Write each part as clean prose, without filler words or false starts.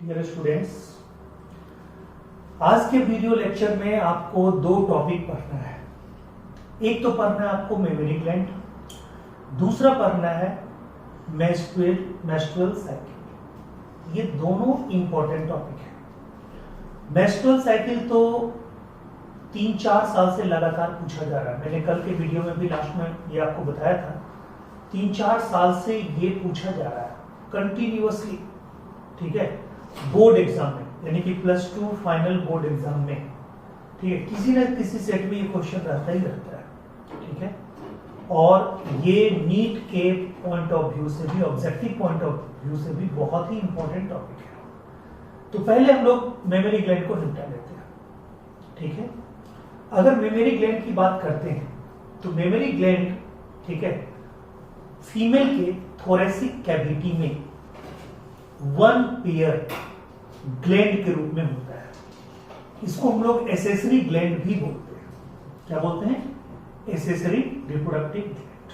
Dear students, आज के video lecture में आपको दो टॉपिक पढ़ना है। एक तो पढ़ना है आपको मेमोरी ग्लैंड, दूसरा पढ़ना है मेंस्ट्रुअल साइकिल। ये दोनों इंपॉर्टेंट टॉपिक है। मेंस्ट्रुअल साइकिल तो 3-4 साल से लगातार पूछा जा रहा है। मैंने कल के वीडियो में भी लास्ट में ये आपको बताया था, 3-4 साल से ये पूछा जा रहा है कंटिन्यूअसली, ठीक है, बोर्ड एग्जाम में, यानी कि +2 फाइनल बोर्ड एग्जाम में, ठीक है, किसी न किसी सेट में ये क्वेश्चन रहता ही रहता है, ठीक है। और ये नीट के पॉइंट ऑफ व्यू से भी, ऑब्जेक्टिव पॉइंट ऑफ व्यू से भी बहुत ही इंपॉर्टेंट टॉपिक है। तो पहले हम लोग मेमोरी ग्लैंड को निपटा लेते हैं, ठीक है। अगर मेमोरी ग्लैंड की बात करते हैं तो मेमोरी ग्लैंड, ठीक है, फीमेल के थोरेसिक कैविटी में 1 पेयर ग्लैंड के रूप में होता है। इसको हम लोग एसेसरी ग्लैंड भी बोलते हैं। क्या बोलते हैं? एसेसरी रिप्रोडक्टिव ग्लैंड,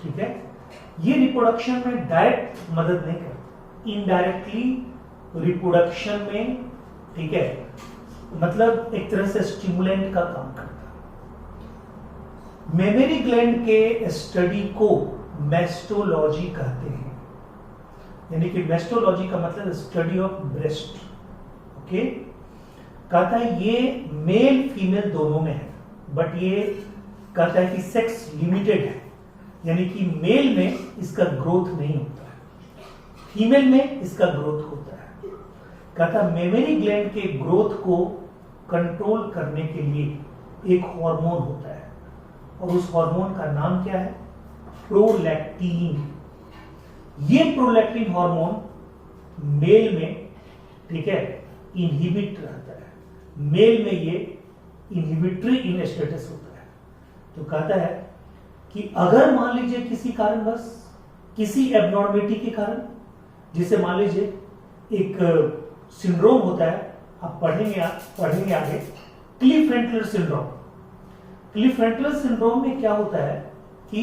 ठीक है। ये रिप्रोडक्शन में डायरेक्ट मदद नहीं करती, इनडायरेक्टली रिप्रोडक्शन में, ठीक है, मतलब एक तरह से स्टिमुलेंट का काम करता है। मेमोरी ग्लैंड के स्टडी को मैस्टोलॉजी कहते हैं, यानी कि मैस्टोलॉजी का मतलब स्टडी ऑफ ब्रेस्ट, ओके। कहता है ये मेल फीमेल दोनों में है, बट ये कहता है कि सेक्स लिमिटेड है, यानी कि मेल में इसका ग्रोथ नहीं होता है, फीमेल में इसका ग्रोथ होता है। कहता है मेमोरी ग्लैंड के ग्रोथ को कंट्रोल करने के लिए एक हार्मोन होता है, और उस हार्मोन का नाम क्या है? प्रोलैक्टिन। ये प्रोलैक्टिन हार्मोन मेल में, ठीक है, इनहिबिट रहता है। मेल में ये इनहिबिटरी इन स्टेटस होता है। तो कहता है कि अगर मान लीजिए किसी कारणवश, किसी एब्नॉर्मेलिटी के कारण, जिसे मान लीजिए एक सिंड्रोम होता है, आप पढ़ेंगे आगे, क्लीफ्रेंटलर सिंड्रोम। क्लीफ्रेंटलर सिंड्रोम में क्या होता है कि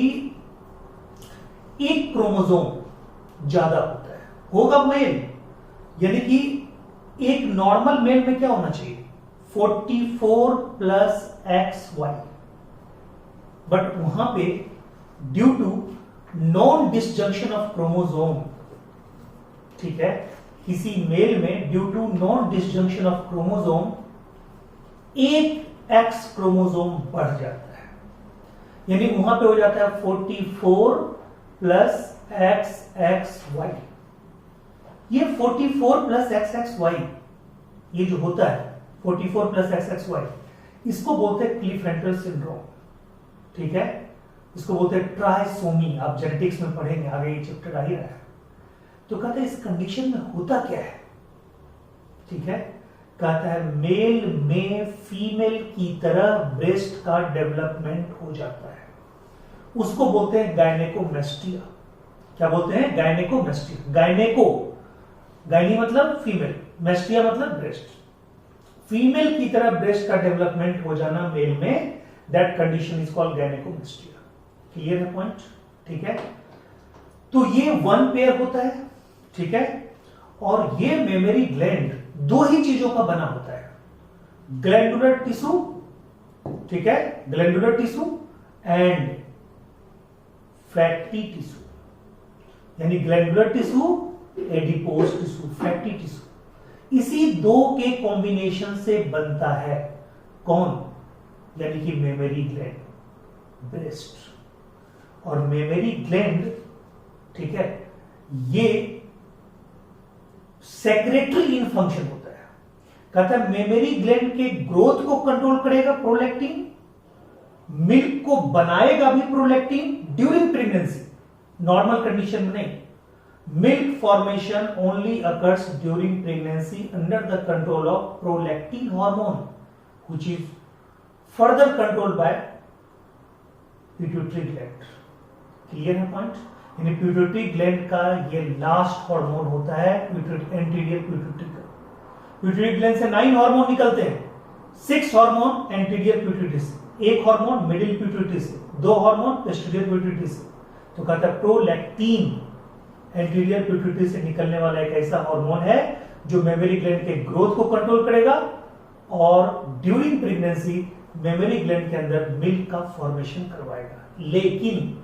एक क्रोमोसोम ज्यादा होता है, होगा मेल, यानी कि एक नॉर्मल मेल में क्या होना चाहिए? 44 + XY, बट वहां पे due to non disjunction of chromosome, ठीक है, किसी मेल में due to non disjunction of chromosome एक X क्रोमोसोम बढ़ जाता है, यानी वहां पे हो जाता है 44 + XXY। ये 44 + XXY, ये जो होता है 44 + XXY, इसको बोलते हैं क्लीफ्रेंटल सिंड्रोम, ठीक है। इसको बोलते हैं ट्राइसोमी। आप जेनेटिक्स में पढ़ेंगे, आगे ये चैप्टर आ ही रहा है। तो कहता है इस कंडीशन में होता क्या है, ठीक है। कहता है मेल में फीमेल की तरह ब्रेस्ट का डेवलपमेंट हो जाता है, उसको बोलते हैं गायनेकोमेस्टिया। क्या बोलते हैं? गायनेकोमेस्टिया। गायनी मतलब फीमेल, मेस्टिया मतलब ब्रेस्ट। फीमेल की तरह ब्रेस्ट का डेवलपमेंट हो जाना मेल में, that condition is called gynaecomastia. Clear है पॉइंट? ठीक है। तो ये 1 पेयर होता है, ठीक है। और ये मेमोरी ग्लैंड 2 ही चीजों का बना होता है, ग्लैंडुलर टिश्यू, ठीक है, glandular tissue and fatty tissue, यानी glandular tissue, adipose tissue, fatty tissue. इसी 2 के कॉम्बिनेशन से बनता है कौन? यानी कि मेमोरी ग्लैंड, ब्रेस्ट। और मेमोरी ग्लैंड, ठीक है, ये सेक्रेटरी इन फंक्शन होता है। कहता है मेमोरी ग्लैंड के ग्रोथ को कंट्रोल करेगा प्रोलैक्टिन, मिल्क को बनाएगा भी prolactin during pregnancy, normal condition में नहीं। Milk formation only occurs during pregnancy under the control of prolactin hormone which is further controlled by pituitary gland. Clear है point? यानी पिट्यूटरी ग्लैंड का ये लास्ट हार्मोन होता है, एंटीरियर पिट्यूटरी का। Pituitary gland से 9 हार्मोन निकलते हैं, 6 हार्मोन एंटीरियर पिट्यूटरी से, 1 हार्मोन मिडिल पिट्यूटरी से, 2 हार्मोन पोस्टीरियर पिट्यूटरी से। तो कहता है प्रोलैक्टिन एंटीरियर पिट्यूटरी से निकलने वाला एक ऐसा हार्मोन है जो मेमोरी ग्लैंड के ग्रोथ को कंट्रोल करेगा और ड्यूरिंग प्रेगनेंसी मेमोरी ग्लैंड के अंदर मिल्क का फॉर्मेशन करवाएगा। लेकिन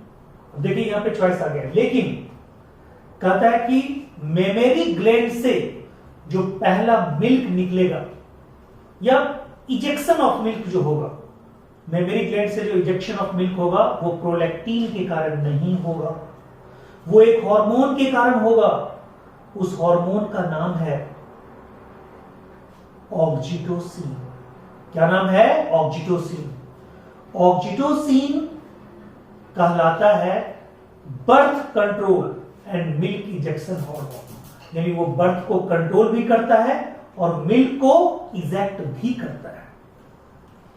देखिए यहां पे चॉइस आ गया, लेकिन कहता है कि मेमोरी ग्लैंड से जो पहला मिल्क निकलेगा या इजेक्शन ऑफ मिल्क जो होगा, मेमोरी ग्लैंड से जो इजेक्शन ऑफ मिल्क होगा वो प्रोलैक्टिन के कारण नहीं होगा, वो एक हार्मोन के कारण होगा। उस हार्मोन का नाम है ऑक्सीटोसिन। क्या नाम है? ऑक्सीटोसिन। ऑक्सीटोसिन कहलाता है birth control and milk ejection hormone, यानी वो बर्थ को कंट्रोल भी करता है और मिल्क को इजेक्ट भी करता है।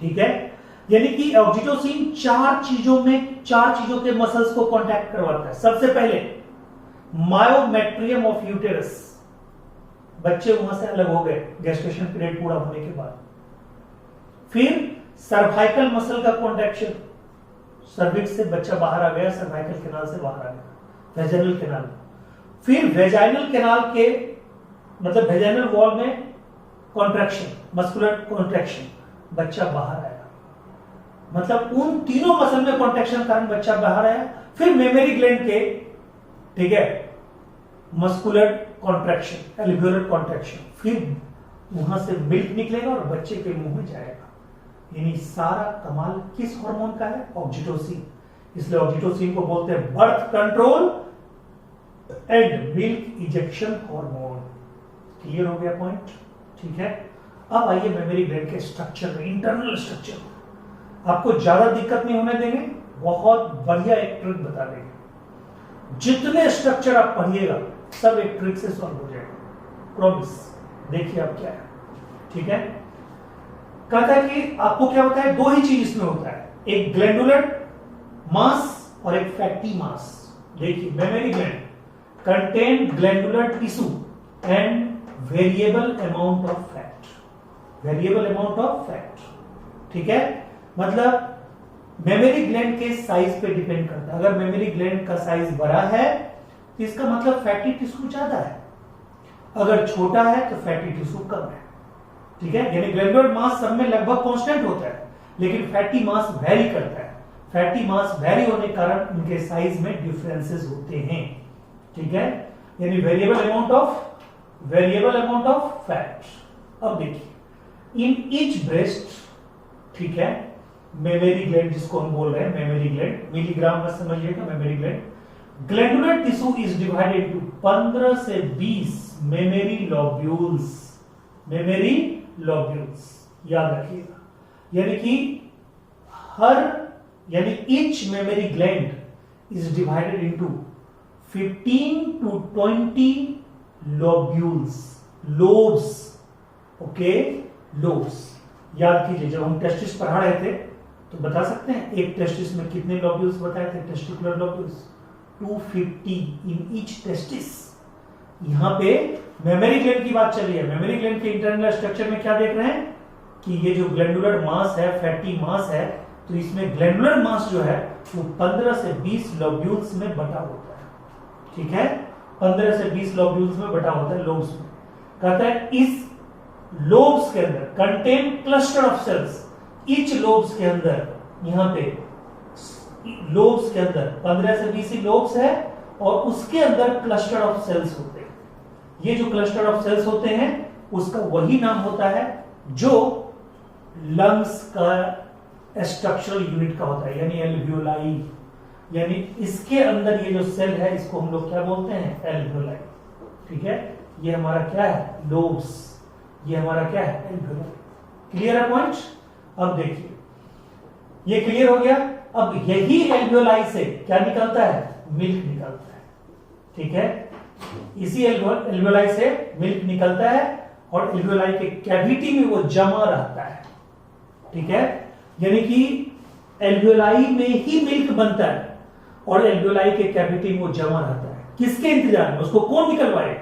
ठीक है, यानी कि ऑक्सीटोसिन चार चीजों के मसल्स को कांटेक्ट करवाता है। सबसे पहले मायोमेट्रियम ऑफ यूटेरस, बच्चे वहां से अलग हो गए गेस्टेशन पीरियड पूरा होने के बाद। फिर सर्वाइकल मसल का कॉन्ट्रैक्शन, सर्विक्स से बच्चा बाहर आ गया, सर्वाइकल कैनाल से बाहर आ गया, वेजाइनल कैनाल। फिर वेजाइनल कैनाल के मतलब वेजाइनल वॉल में कॉन्ट्रैक्शन, मस्कुलर कॉन्ट्रैक्शन, बच्चा बाहर आया। मतलब उन तीनों मसल में कॉन्ट्रैक्शन कारण बच्चा बाहर आया। फिर मेमोरी ग्लैंड के, ठीक है, मस्कुलर कॉन्ट्रैक्शन, एल्वियोलर कॉन्ट्रैक्शन, फिर वहां से मिल्क निकलेगा और बच्चे के मुंह में जाएगा। यानी सारा कमाल किस हार्मोन का है? ऑक्सीटोसिन। इसलिए ऑक्सीटोसिन को बोलते हैं birth control and milk ejection hormone. Clear हो गया पॉइंट? ठीक है, अब आइए मेमोरी ग्लैंड के स्ट्रक्चर में, इंटरनल स्ट्रक्चर। आपको ज्यादा दिक्कत नहीं होने देंगे, बहुत बढ़िया एक ट्रिक बता देंगे। जितने स्ट्रक्चर आप पढ़िएगा सब एक ट्रिक से सॉल्व हो जाएगा, प्रॉमिस। देखिए अब क्या है। ठीक है, कहता है कि आपको क्या होता है, दो ही चीज इसमें होता है, एक ग्लैंडुलर मास और एक फैटी मास। देखिए memory gland contain glandular tissue and variable amount of fat, variable amount of fat. ठीक है, मतलब मेमोरी ग्लैंड के साइज पे डिपेंड करता है। अगर मेमोरी ग्लैंड का साइज बड़ा है तो इसका मतलब फैटी टिश्यू ज्यादा है, अगर छोटा है तो फैटी टिश्यू कम है। ठीक है, यानी ग्लैंडुलर मास सब में लगभग कांस्टेंट होता है, लेकिन फैटी मास वेरी करता है। फैटी मास वेरी होने के कारण उनके साइज में डिफरेंसेस होते हैं। ठीक है, यानी वेरिएबल अमाउंट ऑफ फैट। अब देखिए इन ईच ब्रेस्ट, ठीक है, मेमोरी ग्लैंड जिसको हम बोल रहे हैं मेमोरी ग्लैंड, मिलीग्राम में समझिएगा memory gland. Glandular tissue is divided into 15 से 20 मेमोरी लोब्यूल्स, मेमोरी लोब्यूल्स, याद रखिएगा। यानी कि each memory gland is divided into 15 to 20 lobules, lobes. Okay, lobes याद कीजिए। जब हम टेस्टिस पढ़ा रहे थे तो बता सकते हैं एक टेस्टिस में कितने लोब्यूल्स बताए थे, testicular lobules 250 in each testis. यहां पे मेमोरी ग्लैंड की बात चल रही है। मेमोरी ग्लैंड के इंटरनल स्ट्रक्चर में क्या देख रहे हैं कि ये जो ग्लैंडुलर मास है, फैटी मास है, तो इसमें ग्लैंडुलर मास जो है वो 15 से 20 लोब्यूल्स में बटा होता है। ठीक है, 15 से 20 लोब्यूल्स में बटा होता है, लोब्स में। कहता है इस लोब्स के अंदर contain cluster of cells, each lobes के अंदर, यहां पे लोब्स के अंदर 15 से 20 लोब्स है और उसके अंदर क्लस्टर ऑफ सेल्स होते हैं। ये जो क्लस्टर ऑफ सेल्स होते हैं उसका वही नाम होता है जो लंग्स का स्ट्रक्चरल यूनिट का होता है, यानी एल्वियोलाई। यानी इसके अंदर ये जो सेल है इसको हम लोग क्या बोलते हैं, एल्वियोलाई। ठीक है, ये हमारा क्या है, लोब्स, ये हमारा क्या है, एल्वियोलाई। क्लियर है पॉइंट? अब देखिए ये क्लियर हो गया। अब यही एल्वियोलाई से क्या निकलता है, मिल्क निकलता है। ठीक है, इसी एल्वियोलाई से मिल्क निकलता है और एल्वियोलाई के कैविटी में वो जमा रहता है। ठीक है, यानी कि एल्वियोलाई में ही मिल्क बनता है और एल्वियोलाई के कैविटी में वो जमा रहता है। किसके इंतजार में? उसको कौन निकलवाएगा?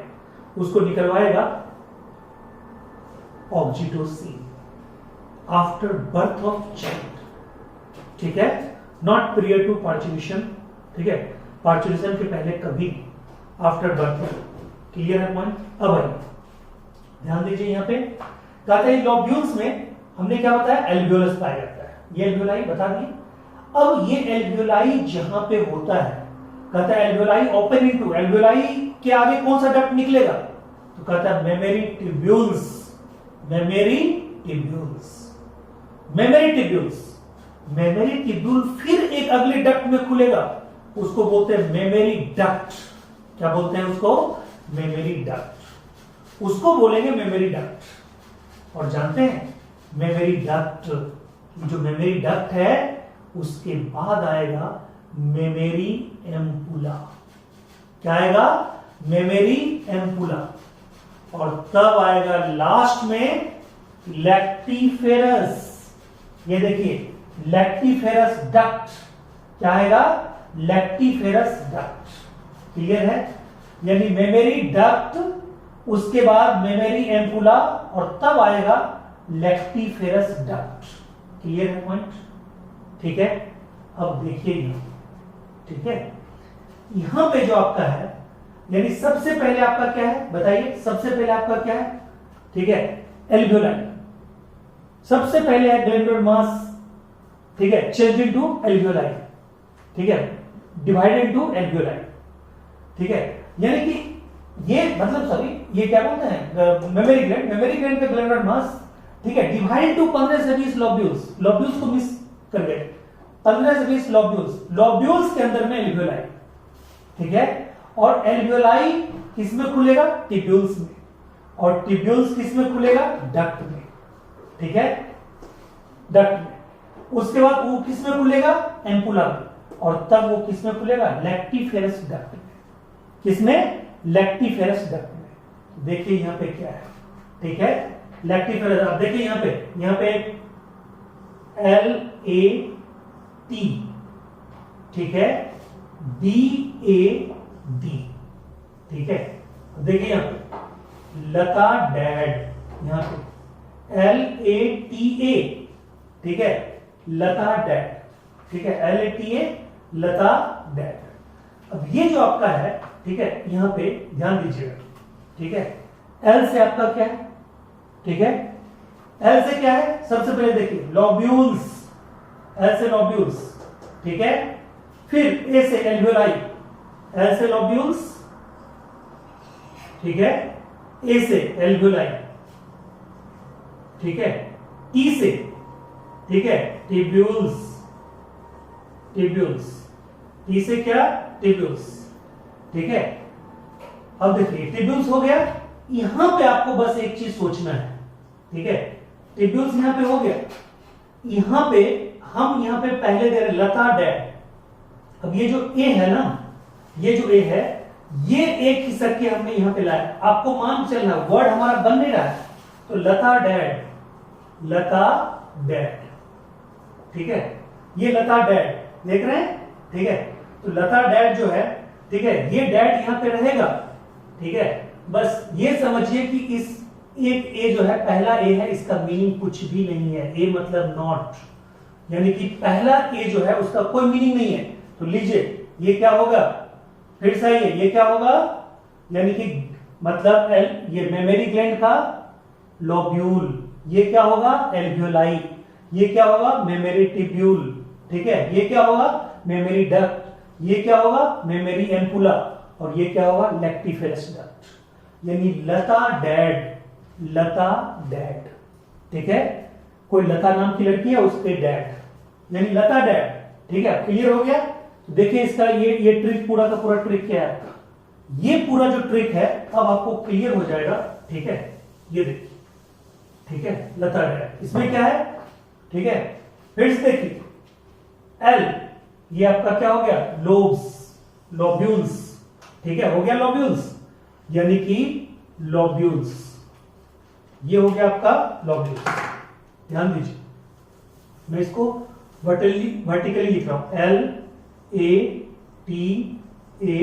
उसको निकलवाएगा oxytocin after birth of child. ठीक है, नॉट प्रियर टू पार्चुलेशन। ठीक है, पार्चुलेशन के पहले कभी, आफ्टर बर्थ। क्लियर है पॉइंट? अब आइए ध्यान दीजिए यहाँ पे कहते हैं लोब्यूल्स में हमने क्या बताया, एल्वियोलस पाया जाता है, ये एल्वियोलाई बता दिए। अब ये एल्वियोलाई जहां पे होता है, कहता है एल्वियोलाई ओपन इनटू, एल्वियोलाई के आगे कौन सा डक्ट निकलेगा, तो कहता है memory tubules, memory tubules, memory tubules. Memory tubule फिर एक अगले डक्ट में खुलेगा, उसको बोलते हैं मेमरी डक्ट। क्या बोलते हैं उसको, मेमरी डक्ट, उसको बोलेंगे मेमरी डक्ट। और जानते हैं मेमरी डक्ट, जो मेमरी डक्ट है उसके बाद आएगा मेमरी एम्पुला। क्या आएगा, मेमरी एम्पुला। और तब आएगा लास्ट में लैक्टिफेरस। ये देखिए लैक्टिफेरस डक्ट, क्या आएगा, लैक्टिफेरस डक्ट। क्लियर है, यानी मेमरी डक्ट, उसके बाद मेमरी एम्पुला और तब आएगा लैक्टिफेरस डक्ट। क्लियर है पॉइंट, ठीक है। अब देखिए यहां, ठीक है, यहां पे जो आपका है, यानी सबसे पहले आपका क्या है बताइए, सबसे पहले आपका क्या है, ठीक है, एल्वियोलाई। सबसे पहले है ग्लैंडुलर मास, ठीक है, चेंज इनटू एल्वियोलाई, ठीक है, डिवाइड इनटू एल्वियोलाई, ठीक है। यानी कि ये मतलब सॉरी ये क्या बोलते हैं, मेमोरी ग्लैंड, मेमोरी ग्लैंड का ग्लैंडुलर मास, ठीक है, डिवाइड टू 15 से 20 लोब्यूल्स, लोब्यूल्स को मिस कर गए, 15 से 20 लोब्यूल्स, लोब्यूल्स के अंदर में एल्वियोलाई, ठीक है। और एल्वियोलाई किसमें खुलेगा, ट्यूब्यूल्स में, और ट्यूब्यूल्स किसमें खुलेगा, डक्ट में, ठीक है, डक्ट में। उसके बाद वो किसमें खुलेगा, एम्पुला में, और तब वो किसमें खुलेगा, लैक्टिफेरस डक्ट में। किसमें, लैक्टिफेरस डक्ट में। देखिए यहां पे क्या है, ठीक है, लैक्टिफेरस। अब देखिए यहां पे LAT, ठीक है, BAD, ठीक है। देखिए यहां पे लता डैड, यहां पे LATA, ठीक है, लता डैड, ठीक है, LATA लता डैड। अब ये जो आपका है, ठीक है, यहां पे ध्यान दीजिएगा, ठीक है, L से आपका क्या है, ठीक है, L से क्या है, सबसे पहले देखिए लोब्यूल्स, L से लोब्यूल्स, ठीक है। फिर A से एल्वियोलाई, L से लोब्यूल्स, ठीक है, A से एल्वियोलाई, ठीक है, T से, ठीक है, ट्यूब्यूल्स, ट्यूब्यूल्स, T से क्या, ट्यूब्यूल्स, ठीक है। अब देखिए ट्यूब्यूल्स हो गया, यहां पे आपको बस एक चीज सोचना है, ठीक है, ट्यूब्यूल्स यहां पे हो गया, यहां पे हम यहां पे पहले दे रहे लता डैड। अब ये जो ए है ना, ये जो ए है, ये एक ही सर के हमने यहां पे लाया, आपको मान चलना वर्ड हमारा बन नहीं रहा है, तो लता डैड, लता डैड, ठीक है, ये लता डैड देख रहे हैं, ठीक है। तो लता डैड जो है, ठीक है, ये डैड यहां पे रहेगा, ठीक है। बस ये समझिए कि इस एक ए जो है, पहला ए है, इसका मीनिंग कुछ भी नहीं है, ए मतलब नॉट, यानी कि पहला ए जो है उसका कोई मीनिंग नहीं है। तो लीजिए ये क्या होगा, फिर से आइए, ये क्या होगा, यानी कि मतलब ये मेमोरी ग्लैंड का लोब्यूल, ये क्या होगा, एल्वियोलाई, ये क्या होगा, मेमोरी ट्यूब्यूल, ठीक है, ये क्या होगा, मेमोरी डक्ट, ये क्या होगा, मेमोरी एम्पुला, और ये क्या होगा, लैक्टिफेरस डक्ट। यानी लता डैड, लता डैड, ठीक है, कोई लता नाम की लड़की है, उसके डैड, यानी लता डैड, ठीक है। क्लियर हो गया। देखिए इसका ये ट्रिक, पूरा का पूरा ट्रिक क्या है, ये पूरा जो ट्रिक है अब आपको क्लियर हो जाएगा, ठीक है। ये देखिए, ठीक है, लता डैड, इसमें क्या है, ठीक है। फिर से देखिए एल, ये आपका क्या हो गया, लोब्स, लोब्यूल्स, ठीक है, हो गया लोब्यूल्स, यानी कि लोब्यूल्स, ये हो गया आपका लोब्यूल्स। ध्यान दीजिए, मैं इसको वर्टिकली लिख रहा हूं, L A T A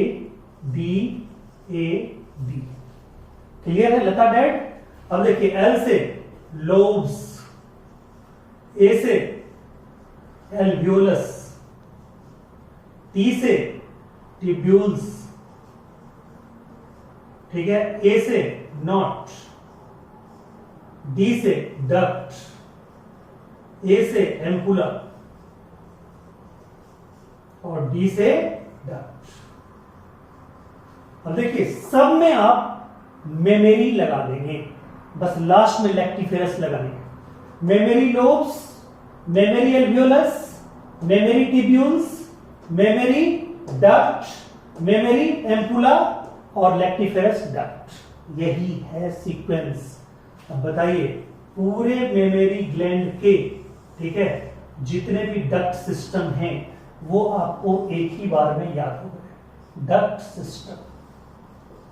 B A B, clear है, लता डैड। अब देखिए L से लोब्स, A से एल्वियोलस, T से ट्यूब्यूल्स, ठीक है, A से नॉट, डी से डक्ट, ए से एम्पुला और डी से डक्ट। अब देखिए सब में आप मेमोरी लगा देंगे, बस लास्ट में लैक्टिफेरस लगाएंगे। Memory lobes, memory alveolus, memory tubules, memory duct, mammary ampulla और लैक्टिफेरस डक्ट। यही है सीक्वेंस। अब बताइए पूरे मेमोरी ग्लैंड के, ठीक है, जितने भी डक्ट सिस्टम हैं वो आपको एक ही बार में याद हो गए, डक्ट सिस्टम।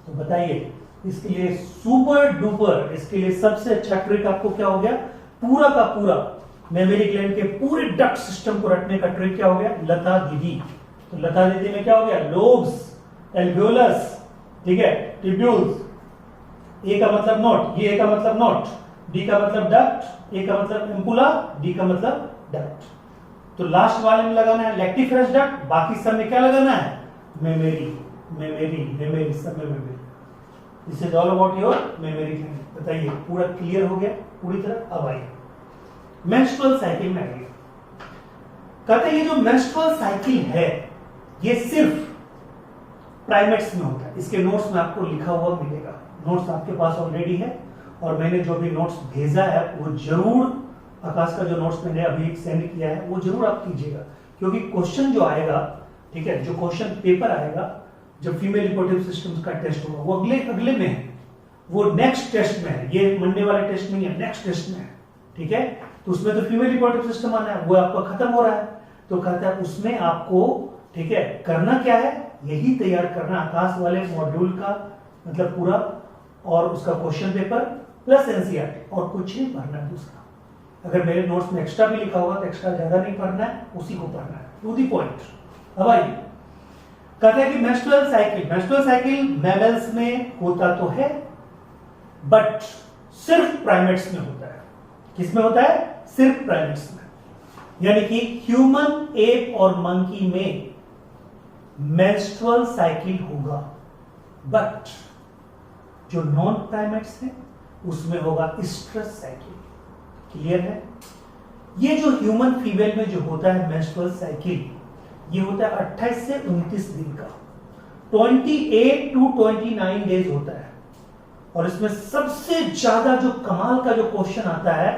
तो बताइए इसके लिए सुपर डुपर, इसके लिए सबसे अच्छा ट्रिक आपको क्या हो गया, पूरा का पूरा मेमोरी ग्लैंड के पूरे डक्ट सिस्टम को रटने का ट्रिक क्या हो गया, लता दीदी। तो लता दीदी में क्या हो गया, लोब्स, एल्वियोलस, ठीक है, टिब्यूल्स, ए का मतलब नोट, ये ए का मतलब नोट, डी का मतलब डक्ट, ए का मतलब एम्पुला, डी का मतलब डक्ट। तो लास्ट वाले में लगाना है लैक्टिफेरस डक्ट, बाकी सब में क्या लगाना है, मेमोरी, मेमोरी, मेमोरी, सब में memory. This is all about your memory gland. बताइए पूरा क्लियर हो गया पूरी तरह। अब आइए मेंस्ट्रुअल साइकिल में आइए। कहते हैं ये जो मेंस्ट्रुअल साइकिल है ये सिर्फ प्राइमेट्स में होता है। इसके नोट्स में आपको लिखा हुआ मिलेगा, नोट्स आपके पास ऑलरेडी है और मैंने जो भी नोट्स भेजा है वो जरूर, आकाश का जो नोट्स मैंने अभी सेंड किया है वो जरूर आप कीजिएगा, क्योंकि क्वेश्चन जो आएगा, ठीक है, जो क्वेश्चन पेपर आएगा जब फीमेल रिप्रोडक्टिव सिस्टम का टेस्ट होगा वो अगले में है, वो नेक्स्ट टेस्ट में है, ये मंडे वाले टेस्ट में है, नेक्स्ट टेस्ट में है, ठीक है। तो उसमें तो फीमेल रिप्रोडक्टिव सिस्टम आना है, वो आपका खत्म हो रहा है। तो कहता है उसमें आपको, ठीक है, करना क्या है, यही तैयार करना आकाश वाले मॉड्यूल का मतलब पूरा और उसका क्वेश्चन पेपर प्लस एनसीईआरटी, और कुछ नहीं पढ़ना है दूसरा। अगर मेरे नोट्स में एक्स्ट्रा भी लिखा होगा तो एक्स्ट्रा ज्यादा नहीं पढ़ना है, उसी को पढ़ना है, टू दी पॉइंट। अब आइए कहते हैं कि मेंस्ट्रुअल साइकिल मैमल्स में होता तो है बट सिर्फ प्राइमेट्स में होता है। किसमें होता है, सिर्फ प्राइमेट्स में, यानी कि ह्यूमन, एप और मंकी में मेंस्ट्रुअल साइकिल होगा, बट जो नॉन प्राइमेट्स है उसमें होगा स्ट्रेस साइकिल। क्लियर है। ये जो ह्यूमन फीमेल में जो होता है मेंस्ट्रुअल साइकिल, ये होता है 28 से 29 दिन का, 28 to 29 डेज होता है। और इसमें सबसे ज्यादा जो कमाल का जो क्वेश्चन आता है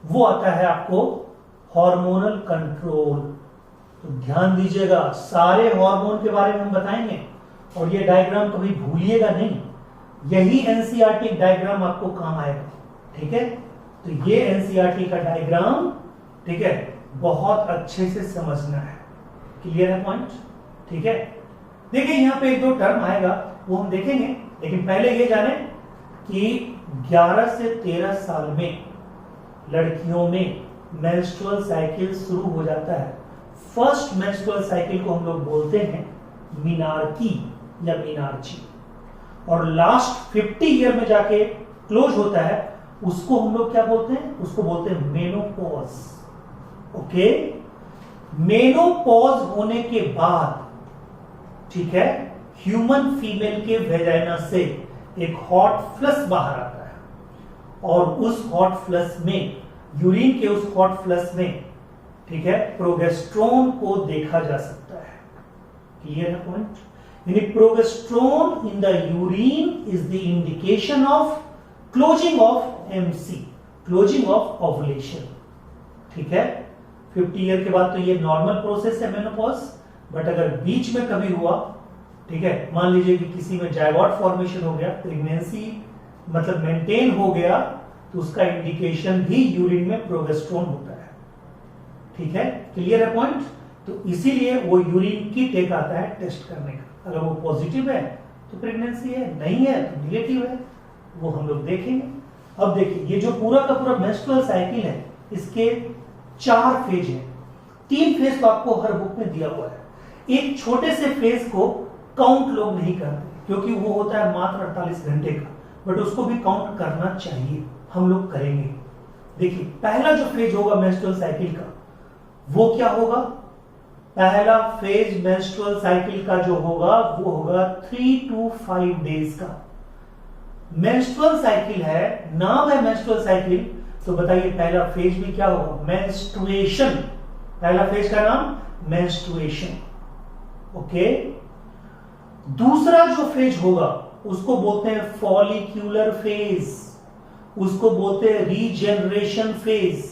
वो आता है आपको हार्मोनल कंट्रोल। तो ध्यान दीजिएगा, सारे हार्मोन के बारे में हम बताएंगे और ये डायग्राम कभी भूलिएगा नहीं, यही एनसीईआरटी डायग्राम आपको काम आएगा, ठीक है। तो ये एनसीईआरटी का डायग्राम, ठीक है, बहुत अच्छे से समझना है। क्लियर है पॉइंट, ठीक है। देखिए यहां पे एक दो टर्म आएगा वो हम देखेंगे, लेकिन पहले ये जाने कि 11 से 13 साल में लड़कियों में मेंस्ट्रुअल साइकिल शुरू हो जाता है। फर्स्ट मेंस्ट्रुअल साइकिल को हम लोग बोलते हैं मीनार्की या मीनार्ची, और लास्ट 50 ईयर में जाके क्लोज होता है, उसको हम लोग क्या बोलते हैं, उसको बोलते हैं मेनोपॉज। ओके, मेनोपॉज होने के बाद, ठीक है, ह्यूमन फीमेल के वेजाइना से एक हॉट फ्लश बाहर आता है और उस हॉट फ्लश में, यूरिन के उस हॉट फ्लश में, ठीक है, प्रोगेस्ट्रोन को देखा जा सकता है। क्लियर है पॉइंट। यानी progesterone in the urine is the indication of closing of MC, closing of ovulation, ठीक है। 50 ईयर के बाद तो ये नॉर्मल प्रोसेस है मेनोपॉज, बट अगर बीच में कभी हुआ, ठीक है, मान लीजिए कि किसी में जायगोट फॉर्मेशन हो गया, प्रेगनेंसी मतलब मेंटेन हो गया, तो उसका इंडिकेशन भी यूरिन में प्रोगेस्ट्रोन होता है, ठीक है। क्लियर है पॉइंट। तो इसीलिए वो यूरिन की टेक आता है टेस्ट करने का, अगर वो पॉजिटिव है तो प्रेगनेंसी है, नहीं है तो निगेटिव है, वो हम लोग देखेंगे। अब देखिए ये जो पूरा का पूरा मेंस्ट्रुअल साइकिल है, इसके 4 फेज है। 3 फेज तो आपको हर बुक में दिया हुआ है। एक छोटे से फेज को काउंट लोग नहीं करते क्योंकि वो होता है मात्र 48 घंटे का, बट उसको भी काउंट करना चाहिए, हम लोग करेंगे। देखिए पहला जो फेज होगा मेंस्ट्रुअल साइकिल का वो क्या होगा, पहला फेज मेंस्ट्रुअल साइकिल का जो होगा वो होगा 3 to 5 डेज का। मेंस्ट्रुअल साइकिल है, नाम है मेंस्ट्रुअल साइकिल, तो बताइए पहला फेज भी क्या होगा? मेंस्ट्रुएशन। पहला फेज का नाम मेंस्ट्रुएशन। ओके। दूसरा जो फेज होगा उसको बोलते हैं फॉलिक्यूलर फेज, उसको बोलते हैं रीजेनरेशन फेज,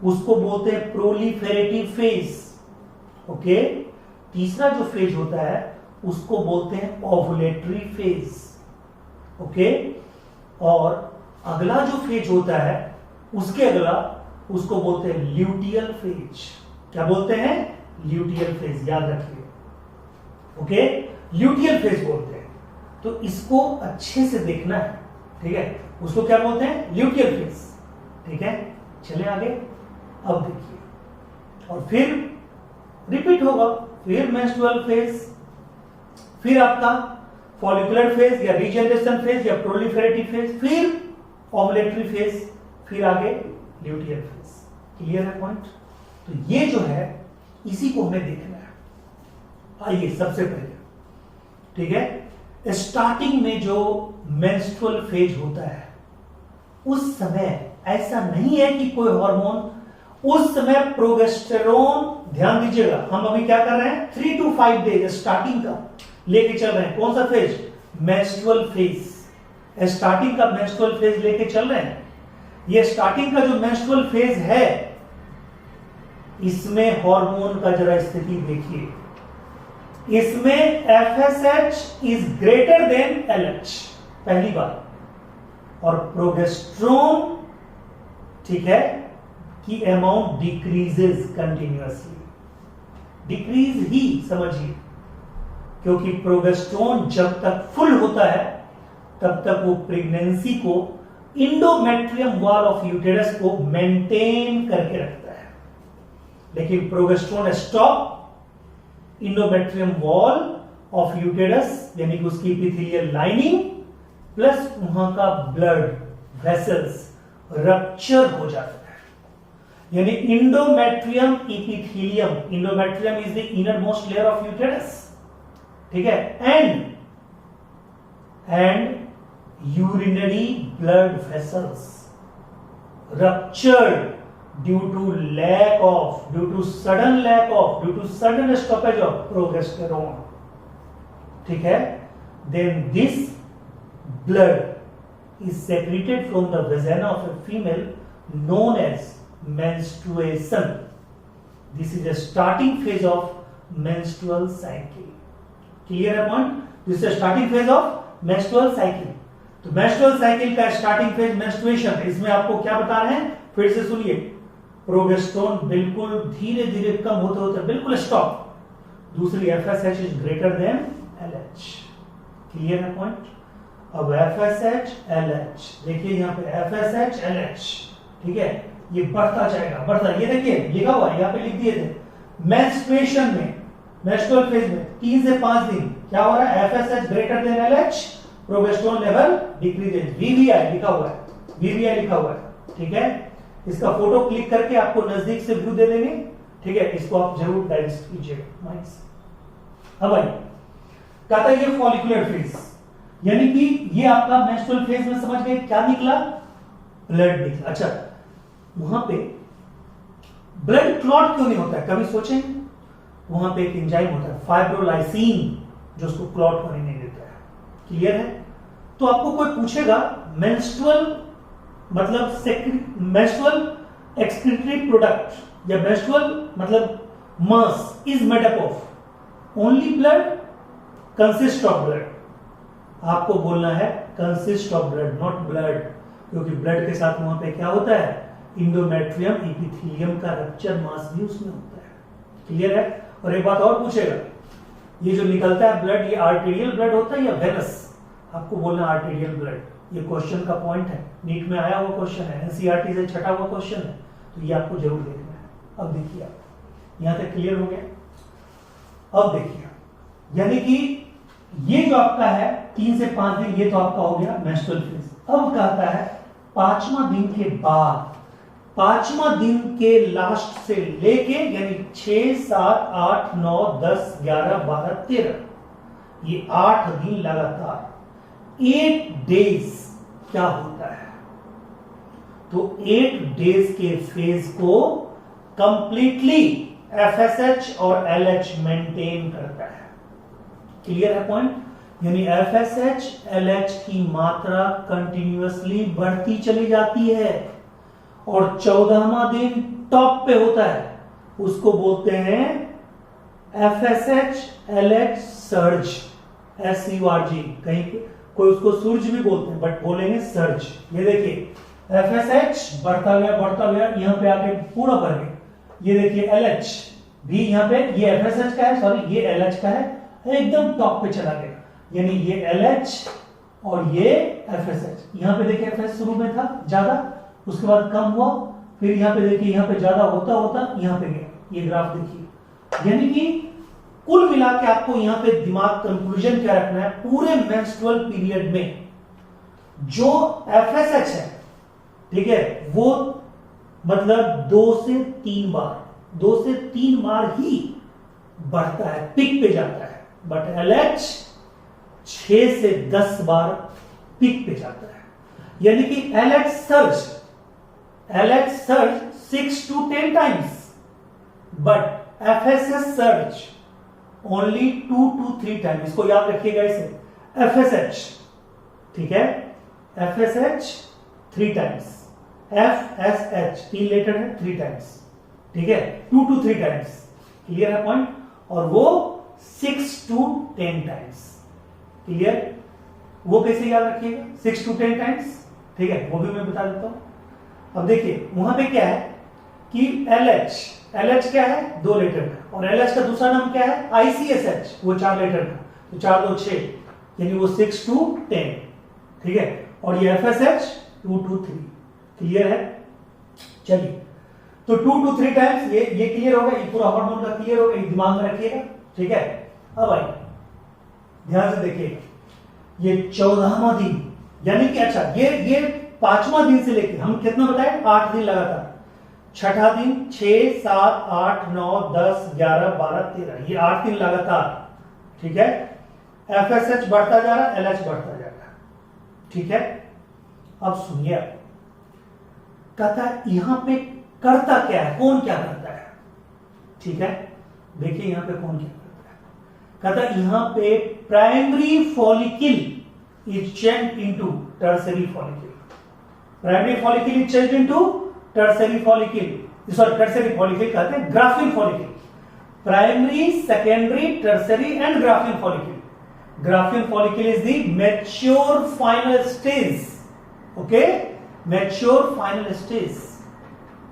उसको बोलते हैं प्रोलिफेरेटिव फेज। ओके। तीसरा जो फेज होता है उसको बोलते हैं ओवुलेटरी फेज। ओके। और अगला जो फेज होता है उसके अगला उसको बोलते हैं ल्यूटियल फेज। क्या बोलते हैं? ल्यूटियल फेज, याद रखिए। ओके, ल्यूटियल फेज बोलते हैं। तो इसको अच्छे से देखना है, ठीक है। उसको क्या बोलते हैं? Luteal phase. ठीक है, चले आगे। अब देखिए, और फिर रिपीट होगा, फिर मेंस्ट्रुअल फेज, फिर आपका फॉलिकुलर फेज या रीजनरेशन फेज या प्रोलिफेरेटिव फेज, फिर ओवुलेटरी फेज, फिर आगे ल्यूटियल फेज। क्लियर है पॉइंट? तो ये जो है इसी को हमें देखना है। आइए सबसे पहले, ठीक है, स्टार्टिंग में जो मेंस्ट्रुअल फेज होता है उस समय ऐसा नहीं है कि कोई हार्मोन, उस समय प्रोजेस्टेरोन, ध्यान दीजिएगा, हम अभी क्या कर रहे हैं? 3 to 5 डेज स्टार्टिंग का लेके चल रहे हैं। कौन सा फेज? Menstrual phase. स्टार्टिंग का मेंस्ट्रुअल फेज लेके चल रहे हैं। ये स्टार्टिंग का जो मेंस्ट्रुअल फेज है इसमें हार्मोन का जरा स्थिति देखिए। इसमें FSH is greater than LH, पहली बात, और प्रोजेस्टेरोन, ठीक है, की अमाउंट डिक्रीजेस कंटिन्यूअसली। डिक्रीज ही समझिए, क्योंकि प्रोजेस्टेरोन जब तक फुल होता है तब तक वो प्रेगनेंसी को, इंडोमेट्रियम वॉल ऑफ यूटेरस को मेंटेन करके रखता है। लेकिन progesterone stop, endometrium wall of uterus यानी कि उसकी एपिथेलियल लाइनिंग प्लस वहां का ब्लड वेसल्स रप्चर हो जाता है। यानी endometrium epithelium, endometrium is the inner most layer of uterus, ठीक है, and urinary blood vessels ruptured due to sudden stoppage of progesterone, ठीक है, then this blood is secreted from the vagina of a female known as menstruation. This is the starting phase of menstrual cycle. Clear है point? This is the starting phase of menstrual cycle. तो menstrual cycle का starting phase menstruation, इसमें आपको क्या बता रहे हैं? फिर से सुनिए, प्रोजेस्टेरोन बिल्कुल धीरे धीरे कम होते होते बिल्कुल स्टॉप। दूसरी FSH is greater than LH। Clear है पॉइंट? अब FSH LH देखिए, यहां पे FSH LH, ठीक है, ये बढ़ता जाएगा, बढ़ता, ये देखिए लिखा हुआ है, यहां पे लिख दिए थे। मेंस्ट्रुएशन में, मेंस्ट्रुअल फेज में 3 से 5 दिन क्या हो रहा है? FSH greater than LH, progesterone level decreases, VVI लिखा हुआ है, VVI लिखा हुआ है, ठीक है। इसका फोटो क्लिक करके आपको नजदीक से व्यू दे देंगे, ठीक है, इसको आप जरूर डाइजेस्ट कीजिएगा माइंड से। अब आइए, कहता है ये फॉलिकुलर फेज, यानी कि ये आपका मेंस्ट्रुअल फेज में समझ गए क्या निकला? ब्लड निकला। अच्छा, वहां पे ब्लड क्लॉट क्यों नहीं होता है? कभी सोचें? वहां पे एक एंजाइम होता है फाइब्रोलाइसिन, जो उसको क्लॉट होने नहीं देता है। क्लियर है? तो आपको कोई पूछेगा मेंस्ट्रुअल मतलब मेंस्ट्रुअल एक्सक्रीटरी प्रोडक्ट या मेंस्ट्रुअल मतलब mass is made up of only blood, consist of blood. आपको बोलना है consist of blood, not blood, क्योंकि ब्लड के साथ वहां पे क्या होता है? इंडोमेट्रियम एपिथेलियम का रप्चर मास भी उसमें होता है। क्लियर है? और एक बात और पूछेगा, ये जो निकलता है ब्लड, ये आर्टेरियल ब्लड होता है या वेनस? आपको बोलना आर्टेरियल ब्लड। ये क्वेश्चन का पॉइंट है, नीट में आया हुआ क्वेश्चन है, एनसीईआरटी से छटा हुआ क्वेश्चन है, तो ये आपको जरूर देखना है। अब देखिए, आप यहां तक क्लियर हो गया? अब देखिए, यानी कि ये जो आपका है 3 से 5 दिन, ये तो आपका हो गया मेंस्ट्रुअल फेज। अब कहता है 5वां दिन के बाद, 5वां दिन के लास्ट से लेके यानी 6, 7, 8, 9, 10, 11, 12, 13, ये 8 दिन लगातार 8 डेज क्या होता है? तो 8 डेज के फेज को कंप्लीटली एफएसएच और एलएच मेंटेन करता है। क्लियर है पॉइंट? यानी एफएसएच एलएच की मात्रा कंटिन्यूअसली बढ़ती चली जाती है और 14वां दिन टॉप पे होता है, उसको बोलते हैं एफएसएच एलएच सर्ज, SURG। कहीं कोई उसको सूरज भी बोलते हैं बट बोलेंगे सर्ज। ये देखिए एफएसएच बढ़ता गया, यहां पे आके पूरा बढ़ गया। ये देखिए एलएच भी यहां पे, ये एफएसएच का है, सॉरी ये एलएच का है, एकदम टॉप पे चला गया। यानी ये एलएच और ये एफएसएच। यहां पे देखिए एफएस शुरू में था ज्यादा, उसके बाद कम हुआ, फिर यहां पे देखिए यहां पे ज्यादा होता होता यहां पे गया। ये ग्राफ देखिए, यानी कि कुल मिला के आपको यहां पे दिमाग कंक्लूजन क्या रखना है, पूरे मेंस्ट्रुअल पीरियड में जो एफएसएच है, ठीक है, वो मतलब 2 से 3 बार ही बढ़ता है, पिक पे जाता है। बट एलएच 6 से 10 बार पिक पे जाता है। यानी कि LH surge 6 to 10 times, but FSH surge only 2 to 3 time. इसको याद रखिएगा इसे, एफएसएच, ठीक है, एफएसएच 3 टाइम्स, एफएसएच 3 लेटर है, 3 टाइम्स, ठीक है, 2 to 3 टाइम्स। क्लियर है पॉइंट? और वो 6 to 10 टाइम्स। क्लियर? वो कैसे याद रखिएगा, 6 to 10 टाइम्स, ठीक है, वो भी मैं बता देता हूं। अब देखिए वहां पे क्या है कि एलएच क्या है, 2 लेटर का, और एलएच का दूसरा नाम क्या है, आईसीएसएच, वो 4 लेटर का, तो 4 2 6, यानी वो 6 to 10, ठीक है, और ये एफएसएच 2 to 3। क्लियर है? चलिए, तो 2 to 3 टाइम्स ये क्लियर होगा, ये पूरा हार्मोन का क्लियर होगा, ये दिमाग में रखिएगा, ठीक है। अब आइए ध्यान से देखिएगा, ये 14वां दिन, यानी कि अच्छा ये 5वां दिन से लेकर हम कितना बताए, 8 दिन लगातार, छठा दिन 6 7 8 9 10 11 12 13, ये 8 दिन लगातार, ठीक है। एफएसएच बढ़ता जा रहा, एलएच बढ़ता जा रहा, ठीक है। अब सुनिए, कहता है यहां पे करता क्या है, कौन क्या करता है, ठीक है। देखिए यहां पे कौन क्या करता है, कहता है यहां पे primary follicle is change into tertiary follicle, primary follicle is change into tertiary follicle, sorry tertiary follicle कहते हैं graphene follicle, primary secondary tertiary and graphene follicle. Graphene follicle is the mature final stage, okay, mature final stage,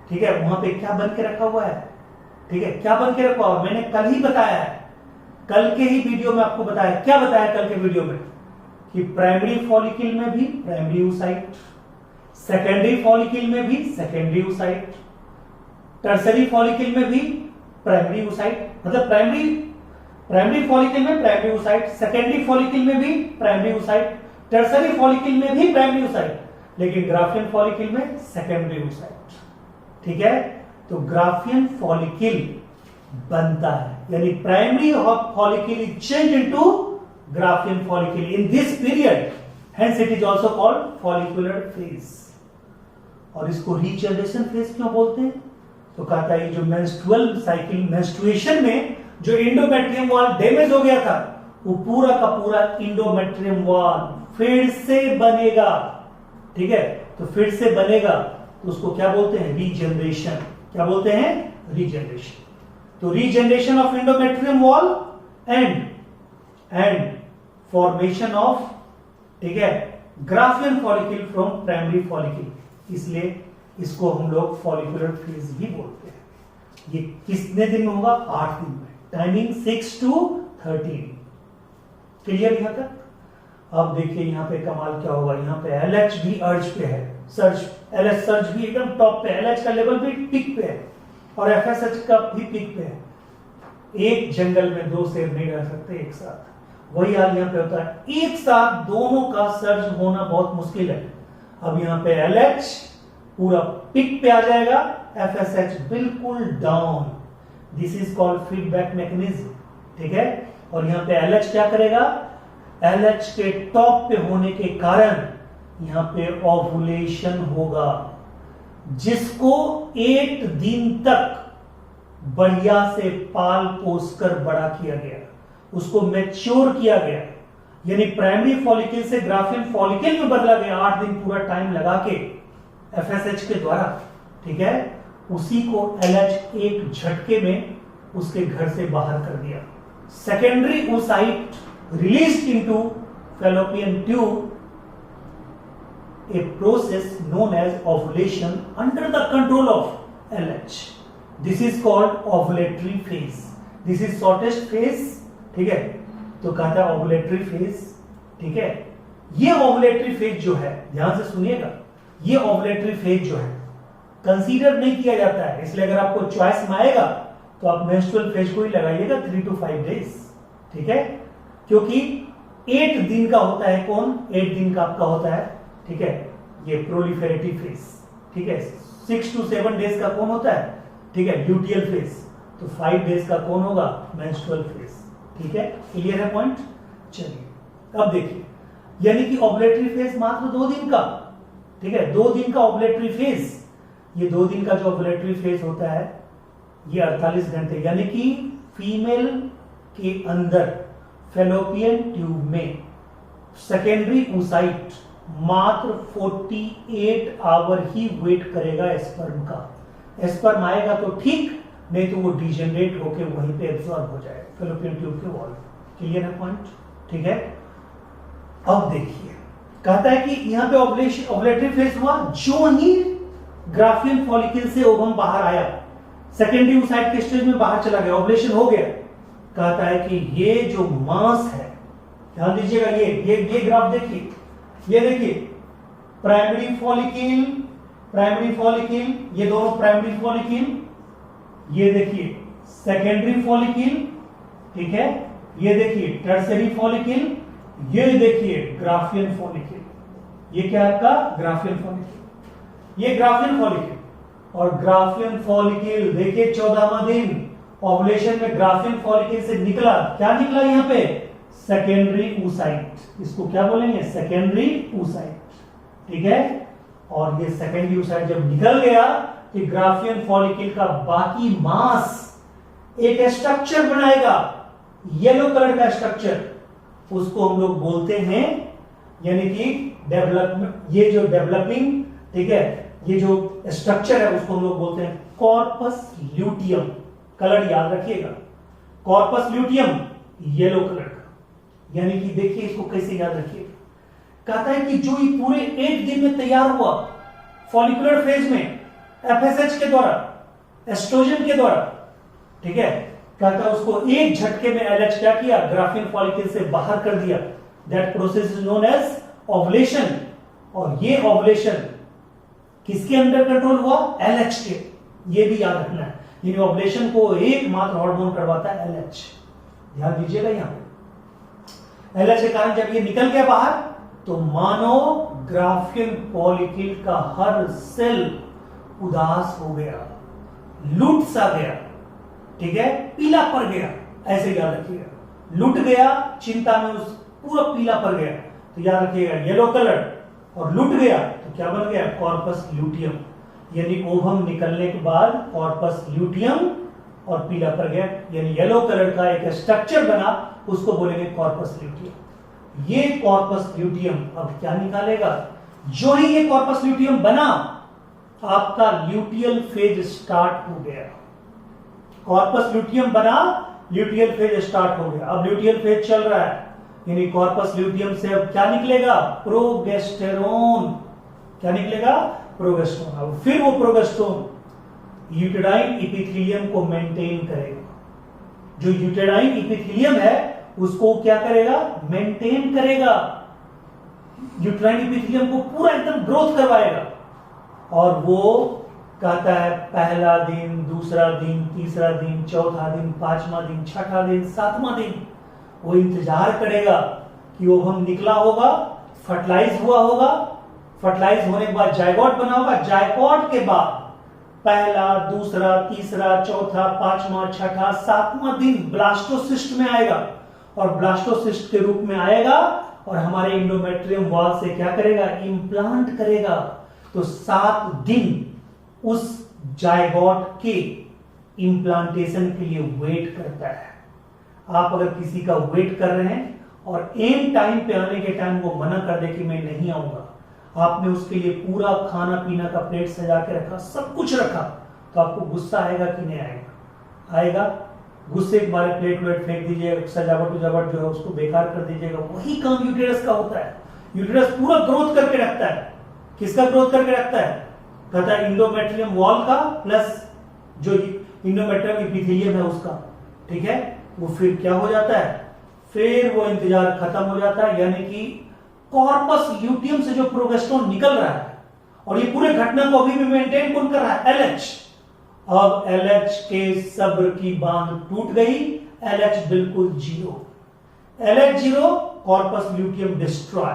ठीक है। वहां पे क्या बन के रखा हुआ है, ठीक है, क्या बन के रखा हुआ, मैंने कल ही बताया है, कल के ही वीडियो में आपको बताया, क्या बताया कल के वीडियो में, कि प्राइमरी फॉलिकल में भी प्राइमरी oocyte, सेकेंडरी फॉलिकल में भी सेकेंडरी oocyte, टर्सरी फॉलिकल में भी प्राइमरी oocyte, मतलब प्राइमरी फॉलिकल में प्राइमरी oocyte, सेकेंडरी फॉलिकल में भी प्राइमरी oocyte, टर्सरी फॉलिकल में भी प्राइमरी oocyte, लेकिन ग्राफियन फॉलिकल में सेकेंडरी oocyte, ठीक है। तो ग्राफियन फॉलिकल बनता है, यानी primary follicle is change into Graafian follicle in this period, hence it is also called follicular phase. और इसको रीजनरेशन फेज क्यों बोलते हैं, तो कहता है जो मेंस्ट्रुअल साइकिल, मेंस्ट्रुएशन में जो एंडोमेट्रियम वॉल डैमेज हो गया था, वो पूरा का पूरा एंडोमेट्रियम वॉल फिर से बनेगा, ठीक है। तो फिर से बनेगा तो उसको क्या बोलते हैं, रीजनरेशन। क्या बोलते हैं, रीजनरेशन। तो regeneration of endometrium wall and formation of, ठीक है, Graafian follicle from primary follicle, इसलिए इसको हम लोग फॉलिकुलर फेज भी बोलते हैं। ये कितने दिन में होगा, 8 दिन में, टाइमिंग 6 to 13। क्लियर यहां तक? अब देखिए यहां पे कमाल क्या होगा, यहां पे एलएच भी अर्ज पे है, सर्ज, एलएच सर्ज भी एकदम टॉप पे, एलएच का लेवल भी पिक पे है और एफएसएच का भी पिक पे है। एक जंगल में 2 शेर नहीं रह सकते एक साथ, वही हाल यहां पे होता है, एक साथ दोनों का सर्ज होना बहुत मुश्किल है। अब यहां पे एलएच पूरा पिक पे आ जाएगा, एफएसएच बिल्कुल down, this is called feedback mechanism, ठीक है। और यहां पे एलएच क्या करेगा, LH के टॉप पे होने के कारण यहां पे ओवुलेशन होगा, जिसको 8 दिन तक बढ़िया से पाल पोस कर बड़ा किया गया, उसको मैच्योर किया गया, यानी प्राइमरी फॉलिकल से ग्राफियन फॉलिकल में बदला गया 8 दिन पूरा टाइम लगा के FSH के द्वारा, ठीक है। उसी को LH एक झटके में उसके घर से बाहर कर दिया। Secondary oocyte released into fallopian tube, a process known as ovulation under the control of LH. This is called ovulatory phase. This is shortest phase, ठीक है। तो कहता है ovulatory phase, ठीक है। ये ovulatory phase जो है, ध्यान से सुनिएगा, ये ovulatory phase जो है कंसीडर नहीं किया जाता है, इसलिए अगर आपको चॉइस में आएगा तो आप मेंस्ट्रुअल फेज को ही लगाइएगा 3 to 5 डेज, ठीक है। क्योंकि 8 दिन का होता है, कौन 8 दिन का आपका होता है, ठीक है, ये प्रोलिफेरेटिव फेज, ठीक है। 6 to 7 डेज का कौन होता है, ठीक है, ल्यूटियल फेज। तो 5 डेज का कौन होगा, मेंस्ट्रुअल फेज, ठीक है। क्लियर है पॉइंट। चलिए अब देखिए, यानी कि ओवुलेटरी फेज मात्र 2 दिन का, ठीक है, 2 दिन का ओवुलेटरी फेज। ये 2 दिन का जो ओवुलेटरी फेज होता है ये 48 घंटे, यानी कि फीमेल के अंदर फेलोपियन ट्यूब में सेकेंडरी oocyte मात्र 48 आवर ही वेट करेगा स्पर्म का। स्पर्म आएगा तो ठीक, नहीं तो वो डिजेनरेट होकर वहीं पे एब्सॉर्ब हो जाए फेलोपियन ट्यूब के वॉल। क्लियर है पॉइंट, ठीक है। अब देखिए, कहता है कि यहां पे ओवुलेटरी फेज हुआ, जो ही ग्राफियन फॉलिकल से ओवम बाहर आया, सेकेंडरी oocyte के स्टेज में बाहर चला गया, ओवुलेशन हो गया। कहता है कि ये जो मास है, ध्यान दीजिएगा, ये ग्राफ देखिए, ये देखिए प्राइमरी फॉलिकल, ये दोनों प्राइमरी फॉलिकल, ये देखिए सेकेंडरी फॉलिकल, ठीक है, ये देखिए टर्शियरी फॉलिकल, ये देखिए ग्राफियन फॉलिकल। ये क्या है आपका ग्राफियन फॉलिकल, ये ग्राफियन फॉलिकल। और ग्राफियन फॉलिकल देखिए 14वां दिन ओवुलेशन में ग्राफियन फॉलिकल से निकला, क्या निकला यहां पे, सेकेंडरी oocyte। इसको क्या बोलेंगे, सेकेंडरी oocyte, ठीक है। और ये सेकेंडरी oocyte जब निकल गया कि ग्राफियन फॉलिकल का बाकी मास एक स्ट्रक्चर बनाएगा, येलो कलर का स्ट्रक्चर, उसको हम लोग बोलते हैं, यानी कि डेवलपमेंट, ये जो डेवलपिंग, ठीक है, ये जो स्ट्रक्चर है उसको हम लोग बोलते हैं कॉर्पस ल्यूटियम। कलर याद रखिएगा, कॉर्पस ल्यूटियम येलो कलर का, यानी कि देखिए इसको कैसे याद रखिएगा। कहता है कि जो ये पूरे 8 दिन में तैयार हुआ फॉलिकुलर फेज में FSH के द्वारा, एस्ट्रोजन के द्वारा, ठीक है, कहता है उसको एक झटके में LH क्या किया, ग्राफियन फॉलिकल से बाहर कर दिया। That process is known as ovulation. और ये ओवुलेशन किसके अंडर कंट्रोल हुआ, LH के। ये भी याद रखना है, यानी ओवुलेशन को एकमात्र हार्मोन करवाता है LH। ध्यान दीजिएगा, यहां पे LH के कारण जब ये निकल गया बाहर, तो मानो ग्राफियन फॉलिकल का हर सेल उदास हो गया, लूट सा गया, ठीक है, पीला पड़ गया, ऐसे याद रखिएगा। लूट गया चिंता में, उस पूरा पीला पड़ गया, तो याद रखिएगा येलो कलर। और लूट गया तो क्या बन गया, कॉर्पस ल्यूटियम, यानी ओवम निकलने के बाद कॉर्पस ल्यूटियम और पीला पड़ गया, यानी येलो कलर का एक स्ट्रक्चर बना, उसको बोलेंगे कॉर्पस ल्यूटियम। ये कॉर्पस ल्यूटियम अब क्या निकालेगा, जो ही ये कॉर्पस ल्यूटियम बना, आपका ल्यूटियल फेज स्टार्ट हो गया। कॉर्पस ल्यूटियम बना, ल्यूटियल फेज स्टार्ट हो गया। अब ल्यूटियल फेज चल रहा है, यानी कॉर्पस ल्यूटियम से अब क्या निकलेगा, प्रोगेस्टेरोन। क्या निकलेगा, प्रोगेस्टेरोन। अब फिर वो प्रोगेस्टेरोन यूटेराइन एपिथेलियम को मेंटेन करेगा। जो यूटेराइन एपिथेलियम है उसको क्या करेगा, मेंटेन करेगा, यूटेराइन एपिथेलियम को पूरा एकदम ग्रोथ करवाएगा। और वो कहता है पहला दिन, दूसरा दिन, तीसरा दिन, चौथा दिन, 5वां दिन, 6वां दिन, 7वां दिन वो इंतजार करेगा कि ओवम निकला होगा, फर्टिलाइज हुआ होगा, फर्टिलाइज होने के बाद जायगोट बना होगा, जायगोट के बाद पहला, दूसरा, तीसरा, चौथा, 5वां, 6वां, 7वां दिन ब्लास्टोसिस्ट में आएगा। और ब्लास्टोसिस्ट के रूप में आएगा और हमारे इंडोमेट्रियम वॉल से क्या करेगा, इंप्लांट करेगा। तो 7 दिन उस जायगोट के इंप्लांटेशन के लिए वेट करता है। आप अगर किसी का वेट कर रहे हैं और एन टाइम पे आने के टाइम वो मना कर दे कि मैं नहीं आऊंगा, आपने उसके लिए पूरा खाना पीना का प्लेट सजा के रखा, सब कुछ रखा, तो आपको गुस्सा आएगा कि नहीं आएगा? आएगा। गुस्से के बारे प्लेट वेट फेंक दीजिएगा, सजावट उजावट जो है उसको बेकार कर दीजिएगा। वही काम यूटेरस का होता है। यूटेरस पूरा ग्रोथ करके रखता है। किसका ग्रोथ करके रखता है? कहता है इंडोमेट्रियम वॉल का प्लस जो इंडोमेट्रियम एपिथेलियम है उसका। ठीक है, वो फिर क्या हो जाता है, फिर वो इंतजार खत्म हो जाता है, यानी कि कॉर्पस ल्यूटियम से जो प्रोगेस्टेरोन निकल रहा है, और ये पूरे घटना को अभी भी मेंटेन कौन कर रहा है? एलएच। अब एलएच के सब्र की बांध टूट गई, एलएच बिल्कुल zero. LH zero, corpus luteum destroy.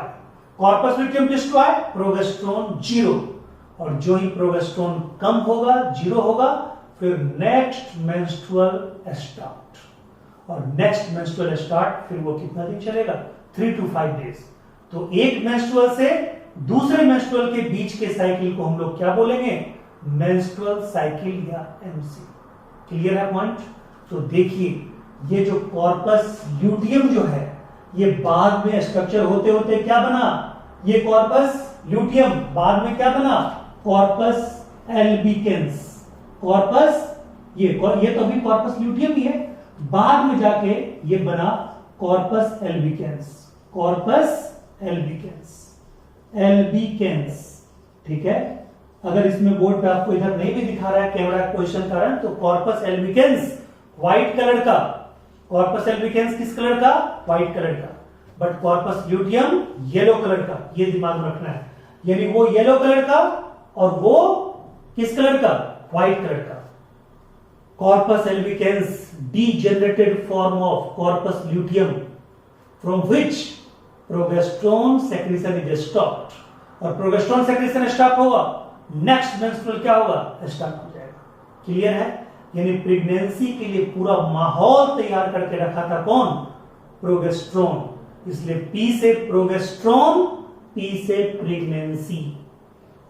Corpus luteum destroy, progesterone zero. और जो ही प्रोगेस्टेरोन कम होगा, जीरो होगा, फिर नेक्स्ट मेंस्ट्रुअल स्टार्ट। और नेक्स्ट मेंस्ट्रुअल स्टार्ट फिर वो कितना दिन चलेगा? 3 to 5 डेज। तो एक मेंस्ट्रुअल से दूसरे मेंस्ट्रुअल के बीच के साइकिल को हम लोग क्या बोलेंगे? मेंस्ट्रुअल साइकिल या एमसी। क्लियर है पॉइंट? तो देखिए, ये जो कॉर्पस ल्यूटियम जो है, ये बाद में स्ट्रक्चर होते होते क्या बना? ये कॉर्पस ल्यूटियम बाद में क्या बना? Corpus albicans. कॉर्पस ये तो अभी कॉर्पस ल्यूटियम ही है, बाद में जाके ये बना corpus albicans. Corpus albicans, albicans. ठीक है, अगर इसमें बोर्ड पे आपको इधर नहीं भी दिखा रहा है कैमरा पोजीशन का कारण, तो कॉर्पस एल्बिकेंस व्हाइट कलर का। कॉर्पस एल्बिकेंस किस कलर का? व्हाइट कलर का। But corpus luteum yellow colour का, ये दिमाग में रखना है। यानी वो येलो कलर का और वो किस कलर का? व्हाइट कलर का। Corpus albicans degenerated form of corpus luteum from which progesterone secretion is stopped। और प्रोगेस्टेरोन सेक्रेशन स्टॉप होगा, नेक्स्ट मेंस्ट्रुअल क्या होगा? स्टार्ट हो जाएगा। क्लियर है? यानी प्रेगनेंसी के लिए पूरा माहौल तैयार करके रखा था कौन? प्रोगेस्टेरोन। इसलिए पी से प्रोगेस्टेरोन, पी से प्रेगनेंसी।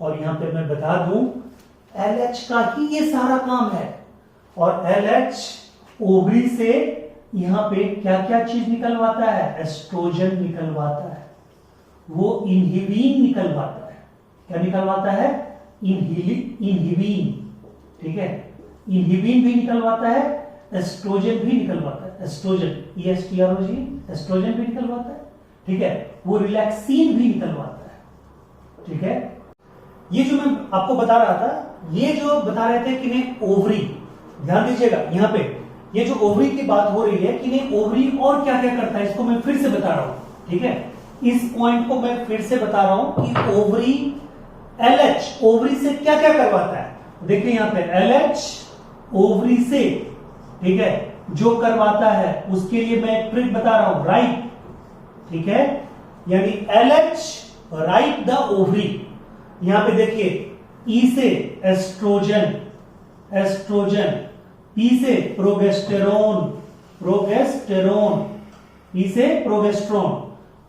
और यहां पे मैं बता दूं, एलएच का ही ये सारा काम है। और एलएच ओवरी से यहां पे क्या क्या चीज निकलवाता है? एस्ट्रोजन निकलवाता है, वो इनहिबिन निकलवाता है। क्या निकलवाता है? इनहिबिन। ठीक है, इनहिबिन भी निकलवाता है, एस्ट्रोजन भी निकलवाता है। एस्ट्रोजन, ESTROGEN, एस्ट्रोजन भी निकलवाता है। ठीक है, वो रिलैक्सिन भी निकलवाता है। ठीक है, ये जो मैं आपको बता रहा था, ये जो बता रहे थे कि नहीं ओवरी, ध्यान दीजिएगा यहां पे, ये जो ओवरी की बात हो रही है कि नहीं ओवरी और क्या क्या करता है, इसको मैं फिर से बता रहा हूं। ठीक है, इस पॉइंट को मैं फिर से बता रहा हूं कि ओवरी, एलएच ओवरी से क्या क्या करवाता है। देखिए यहां पे एलएच ओवरी से, ठीक है, जो करवाता है उसके लिए मैं एक ट्रिक बता रहा हूं, राइट। ठीक है, यानी एलएच राइट द ओवरी। यहां पे देखिए, ई से एस्ट्रोजन, एस्ट्रोजन, पी से प्रोगेस्टेरोन, प्रोगेस्टेरोन, पी से प्रोगेस्टेरोन,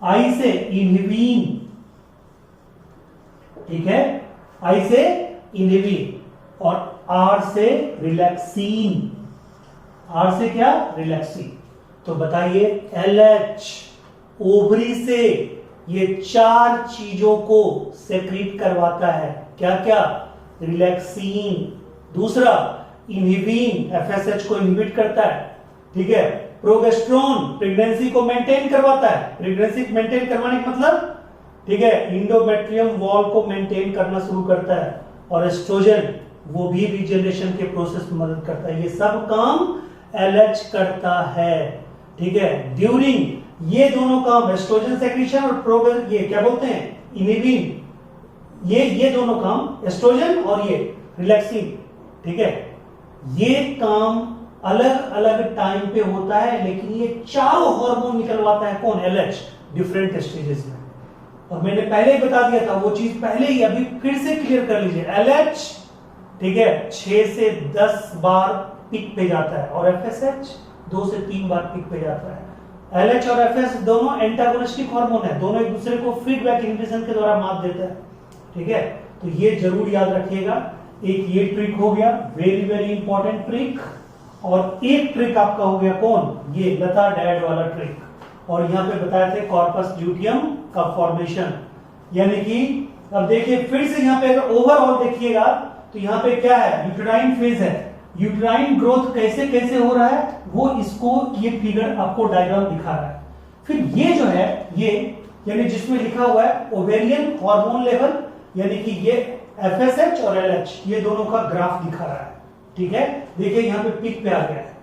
आई से इनहिबिन। ठीक है, आई से इनहिबिन, और आर से रिलैक्सिन। आर से क्या? रिलैक्सिन। तो बताइए, एलएच ओवरी से ये 4 चीजों को सेक्रीट करवाता है। क्या क्या? रिलैक्सिन, दूसरा इनहिबिन, एफएसएच को इनहिबिट करता है। ठीक है, प्रोगेस्टेरोन प्रेगनेंसी को मेंटेन करवाता है। प्रेगनेंसी मेंटेन करवाने का मतलब, ठीक है, इंडोमेट्रियम वॉल को मेंटेन करना शुरू करता है। और एस्ट्रोजन वो भी रीजनरेशन के प्रोसेस में मदद करता है। ये सब काम एलएच करता है। ठीक है, ड्यूरिंग ये दोनों काम, एस्ट्रोजन सेक्रेशन और ये क्या बोलते हैं, इनहिबिन, ये दोनों काम, एस्ट्रोजन और ये रिलैक्सिन, ठीक है, ये काम अलग अलग टाइम पे होता है, लेकिन ये चारों हार्मोन निकलवाता है कौन? एलएच, डिफरेंट स्टेजेस में। और मैंने पहले ही बता दिया था वो चीज पहले ही, अभी फिर से क्लियर कर लीजिए। एलएच, ठीक है, 6 से 10 बार पिक पे जाता है, और एफएसएच 2 से 3 बार पिक पे जाता है। LH और FS दोनों एंटागोनिस्टिक हार्मोन है, दोनों एक दूसरे को फीडबैक इनहिबिशन के द्वारा मात देता है। ठीक है, तो ये जरूर याद रखिएगा। एक ये ट्रिक हो गया, वेरी वेरी इंपॉर्टेंट ट्रिक, और एक ट्रिक आपका हो गया कौन, ये लता डैड वाला ट्रिक। और यहाँ पे बताए थे कॉर्पस ल्यूटियम का फॉर्मेशन, यानी कि अब देखिए फिर से यहाँ पे अगर ओवरऑल देखिएगा तो यहाँ पे क्या है, यूटेराइन फेज है। यूटेराइन ग्रोथ कैसे कैसे हो रहा है वो इसको ये फिगर आपको डायग्राम दिखा रहा है। फिर ये जो है ये यानी जिसमें लिखा हुआ है ओवेरियन हार्मोन लेवल, यानी कि ये FSH और LH ये दोनों का ग्राफ दिखा रहा है। ठीक है, देखिए यहाँ पे पीक पे आ गया है।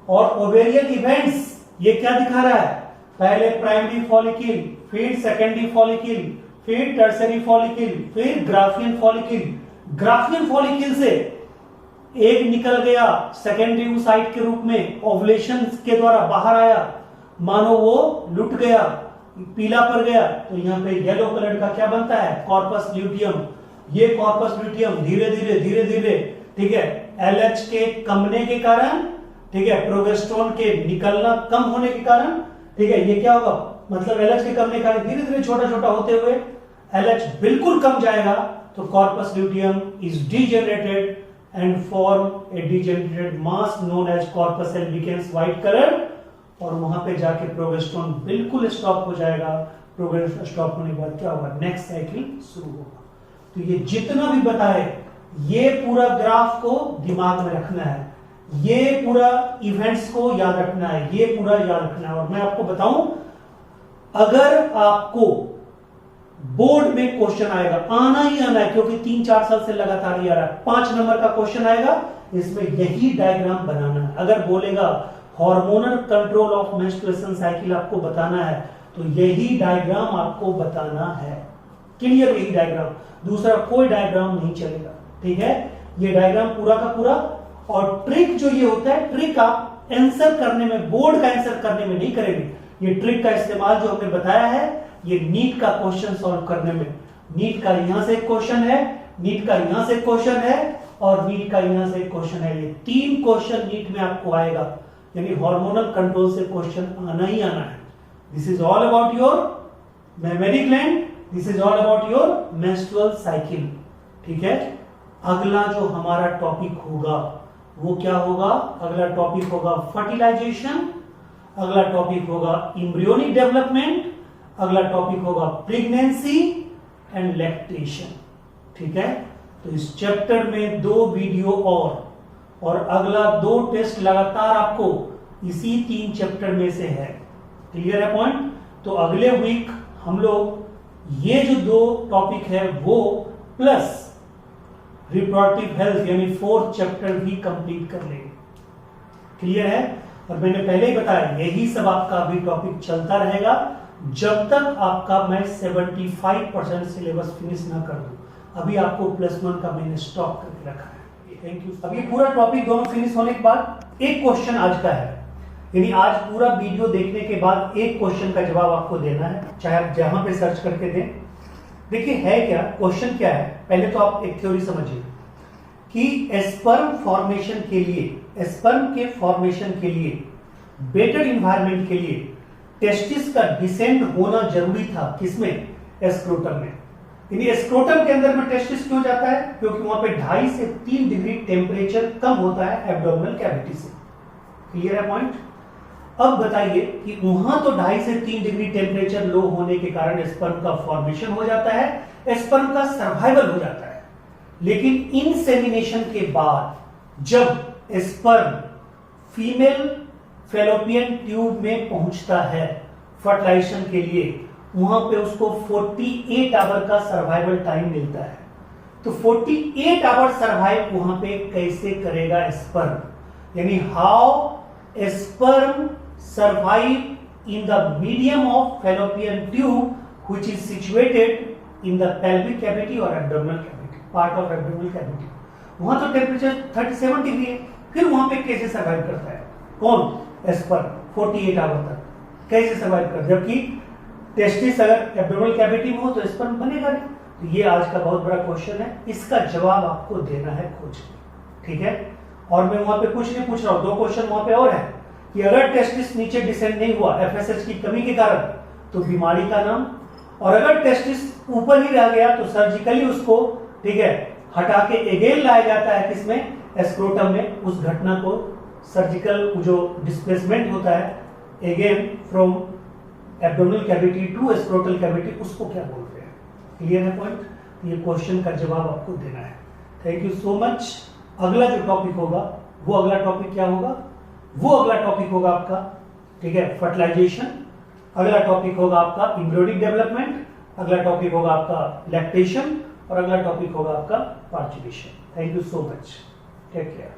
और ओवेरियन इवेंट्स ये क्या दिखा रहा है, पहले प्राइमरी फॉलिकल, फिर सेकेंडरी फॉलिकल, फिर टर्सरी फॉलिकल, फिर ग्राफियन फॉलिकल। ग्राफियन फॉलिकल से एक निकल गया सेकेंडरी oocyte के रूप में, ओवुलेशन के द्वारा बाहर आया, मानो वो लुट गया, पीला पड़ गया, तो यहाँ पे येलो कलर का क्या बनता है, कॉर्पस ल्यूटियम। ये कॉर्पस ल्यूटियम धीरे धीरे ठीक है LH के कमने के कारण, ठीक है प्रोजेस्टेरोन के निकलना कम होने के कारण, ठीक है ये क्या होगा, मतलब LH के कमने के कारण धीरे धीरे छोटा छोटा होते हुए LH बिल्कुल कम जाएगा, तो corpus luteum is degenerated and form a degenerated mass known as corpus albicans white color, और वहां पे जाके प्रोजेस्टेरोन बिल्कुल स्टॉप हो जाएगा। प्रोजेस्टेरोन स्टॉप होने के बाद क्या होगा, नेक्स्ट साइकिल शुरू होगा। तो ये जितना भी बताए ये पूरा ग्राफ को दिमाग में रखना है, ये पूरा इवेंट्स को याद रखना है, ये पूरा याद रखना है। और मैं आपको बताऊं, अगर आपको बोर्ड में क्वेश्चन आएगा, आना ही आना है क्योंकि 3-4 साल से लगातार ही आ रहा है, 5 नंबर का क्वेश्चन आएगा, इसमें यही डायग्राम बनाना है। अगर बोलेगा hormonal control of menstruation cycle आपको बताना है, तो यही डायग्राम आपको बताना है, क्लियर, यही डायग्राम, दूसरा कोई डायग्राम नहीं चलेगा। ठीक है, ये डायग्राम पूरा का पूरा। और ट्रिक जो ये होता है, ट्रिक आप आंसर करने में, बोर्ड का आंसर करने में नहीं करेंगे, ये ट्रिक का इस्तेमाल जो हमने बताया है ये नीट का क्वेश्चन सॉल्व करने में। नीट का यहां से एक क्वेश्चन है, नीट का यहां से क्वेश्चन है, और नीट का यहां से एक क्वेश्चन है। ये 3 क्वेश्चन नीट में आपको आएगा, यानी हार्मोनल कंट्रोल से क्वेश्चन आना ही आना है। This is all about your memory gland, this is all about your menstrual cycle. ठीक है, अगला जो हमारा टॉपिक होगा वो क्या होगा, अगला टॉपिक होगा फर्टिलाइजेशन, अगला टॉपिक होगा एम्ब्रियोनिक डेवलपमेंट, अगला टॉपिक होगा प्रेगनेंसी एंड लैक्टेशन। ठीक है, तो इस चैप्टर में 2 वीडियो और अगला 2 टेस्ट लगातार आपको इसी 3 चैप्टर में से है। क्लियर है पॉइंट? तो अगले वीक हम लोग ये जो 2 टॉपिक है वो प्लस रिप्रोडक्टिव हेल्थ यानी 4th चैप्टर भी कंप्लीट कर लेंगे। क्लियर है? और मैंने पहले ही बताया यही सब आपका अभी टॉपिक चलता रहेगा जब तक आपका मैं 75% सिलेबस फिनिश ना कर दूं। अभी आपको +1 का मैंने स्टॉक करके रखा है। Thank you. अभी पूरा टॉपिक दोनों फिनिश होने के बाद एक क्वेश्चन आज का है, यानी आज पूरा वीडियो देखने के बाद एक क्वेश्चन का जवाब आपको देना है, चाहे आप जहां पे सर्च करके दें। देखिए है क्या, क्वेश्चन क्या है, पहले तो आप एक थ्योरी समझिए कि स्पर्म फॉर्मेशन के लिए, स्पर्म के फॉर्मेशन के लिए, बेटर इन्वायरमेंट के लिए टेस्टिस का डिसेंट होना जरूरी था। किसमें? स्क्रोटम में। यानी स्क्रोटम के अंदर में टेस्टिस क्यों जाता है? क्योंकि वहां पे 2.5 से 3 डिग्री टेम्परेचर कम होता है एब्डोमिनल कैविटी से। क्लियर है पॉइंट? अब बताइए कि वहां तो 2.5 से 3 डिग्री टेम्परेचर लो होने के कारण स्पर्म का फॉर्मेशन हो जाता है, स्पर्म का सर्वाइवल हो जाता है। लेकिन इंसेमिनेशन के बाद जब स्पर्म फीमेल फैलोपियन ट्यूब में पहुंचता है फर्टिलाइजेशन के लिए, वहां पे उसको 48 आवर का सर्वाइवल टाइम मिलता है। तो 48 आवर सर्वाइव वहां पे कैसे करेगा स्पर्म, यानी how sperm survive in the medium of fallopian tube which is situated in the pelvic cavity और abdominal cavity, part of abdominal cavity. वहां तो टेम्परेचर 37 डिग्री है, फिर वहां पे कैसे सर्वाइव करता है कौन? स्पर्म 48 आवर तक कैसे सर्वाइव कर, जबकि टेस्टिस अगर एब्डोमिनल कैविटी में हो तो स्पर्म बनेगा नहीं। तो ये आज का बहुत बड़ा क्वेश्चन है, इसका जवाब आपको देना है खोज के। ठीक है, और मैं वहां पे कुछ नहीं पूछ रहा हूं, 2 क्वेश्चन वहां पे और है कि अगर टेस्टिस नीचे डिसेंड नहीं हुआ एफएसएच की कमी के कारण तो बीमारी का नाम, और अगर टेस्टिस ऊपर ही रह गया तो सर्जिकली उसको, ठीक है, हटा के अगेन लाया जाता है किसमें, एस्क्रोटम में। उस घटना को सर्जिकल जो डिस्प्लेसमेंट होता है again from abdominal cavity to scrotal cavity, उसको क्या बोलते हैं। क्लियर है पॉइंट? ये क्वेश्चन का जवाब आपको देना है। Thank you so much. अगला जो टॉपिक होगा वो अगला टॉपिक क्या होगा, वो अगला टॉपिक होगा आपका, ठीक है, फर्टिलाइजेशन। अगला टॉपिक होगा आपका एम्ब्रियोनिक डेवलपमेंट, अगला टॉपिक होगा आपका लैक्टेशन, और अगला टॉपिक होगा आपका parturition. Thank you so much, take care.